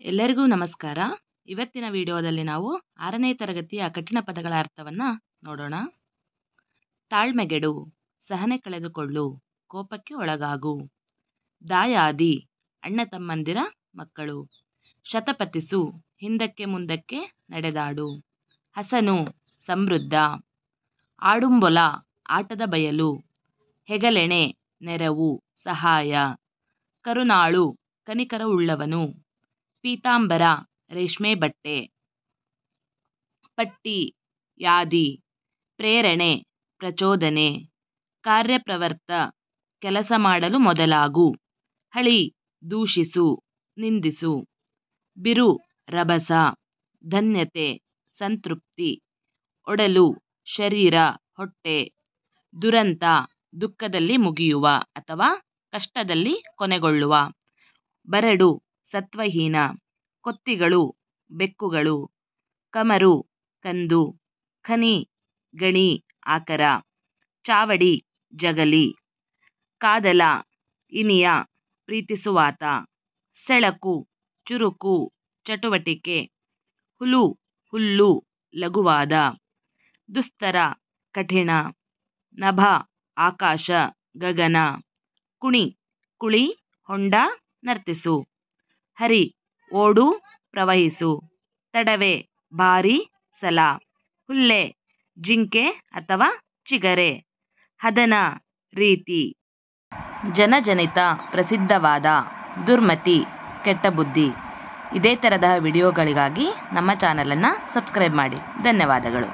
ಎಲ್ಲರಿಗೂ ನಮಸ್ಕಾರ. ಇವತ್ತಿನ ವಿಡಿಯೋದಲ್ಲಿ ನಾವು 6ನೇ ತರಗತಿಯ ಕಠಿಣ ಪದಗಳ ಅರ್ಥವನ್ನು ನೋಡೋಣ. ತಾಳ್ಮೆಗೆಡು, ಸಹನೆ ಕಳೆದುಕೊಳ್ಳು, ಕೋಪಕ್ಕೆ ಒಳಗಾಗು. ದಾಯಾದಿ, ಅಣ್ಣ ತಮ್ಮಂದಿರ ಮಕ್ಕಳು. ಶತಪಥಿಸು, ಹಿಂದಕ್ಕೆ ಮುಂದಕ್ಕೆ ನಡೆದಾಡು. ಹಸನು, ಸಮೃದ್ಧ. ಆಡುಂಬೊಲ, ಆಟದ ಬಯಲು. ಹೆಗಲೆಣೆ, ನೆರವು, ಸಹಾಯ. ಕರುನಾಳು, ಕನಿಕರ ಉಳ್ಳವನು. ಪೀತಾಂಬರ, ರೇಷ್ಮೆ ಬಟ್ಟೆ. ಪಟ್ಟಿ, ಯಾದಿ. ಪ್ರೇರಣೆ, ಪ್ರಚೋದನೆ. ಕಾರ್ಯಪ್ರವರ್ತ, ಕೆಲಸ ಮಾಡಲು ಮೊದಲಾಗು. ಹಳಿ, ದೂಷಿಸು, ನಿಂದಿಸು. ಬಿರು, ರಭಸ. ಧನ್ಯತೆ, ಸಂತೃಪ್ತಿ. ಒಡಲು, ಶರೀರ, ಹೊಟ್ಟೆ. ದುರಂತ, ದುಃಖದಲ್ಲಿ ಮುಗಿಯುವ ಅಥವಾ ಕಷ್ಟದಲ್ಲಿ ಕೊನೆಗೊಳ್ಳುವ. ಬರಡು, ಸತ್ವಹೀನ. ಕೊತ್ತಿಗಳು, ಬೆಕ್ಕುಗಳು. ಕಮರು, ಕಂದು. ಖನಿ, ಗಣಿ, ಆಕರ. ಚಾವಡಿ, ಜಗಲಿ. ಕಾದಲ, ಇನಿಯ, ಪ್ರೀತಿಸುವಾತ. ಸೆಳಕು, ಚುರುಕು, ಚಟುವಟಿಕೆ. ಹುಲು, ಹುಲ್ಲು, ಲಘುವಾದ. ದುಸ್ತರ, ಕಠಿಣ. ನಭ, ಆಕಾಶ, ಗಗನ. ಕುಣಿ, ಕುಳಿ, ಹೊಂಡ, ನರ್ತಿಸು. ಹರಿ, ಓಡು, ಪ್ರವಹಿಸು. ತಡವೆ, ಭಾರಿ, ಸಲ. ಹುಲ್ಲೆ, ಜಿಂಕೆ ಅಥವಾ ಚಿಗರೆ. ಹದನ, ರೀತಿ. ಜನಜನಿತ, ಪ್ರಸಿದ್ಧವಾದ. ದುರ್ಮತಿ, ಕೆಟ್ಟ ಬುದ್ಧಿ. ಇದೇ ಥರದ ವಿಡಿಯೋಗಳಿಗಾಗಿ ನಮ್ಮ ಚಾನಲನ್ನು ಸಬ್ಸ್ಕ್ರೈಬ್ ಮಾಡಿ. ಧನ್ಯವಾದಗಳು.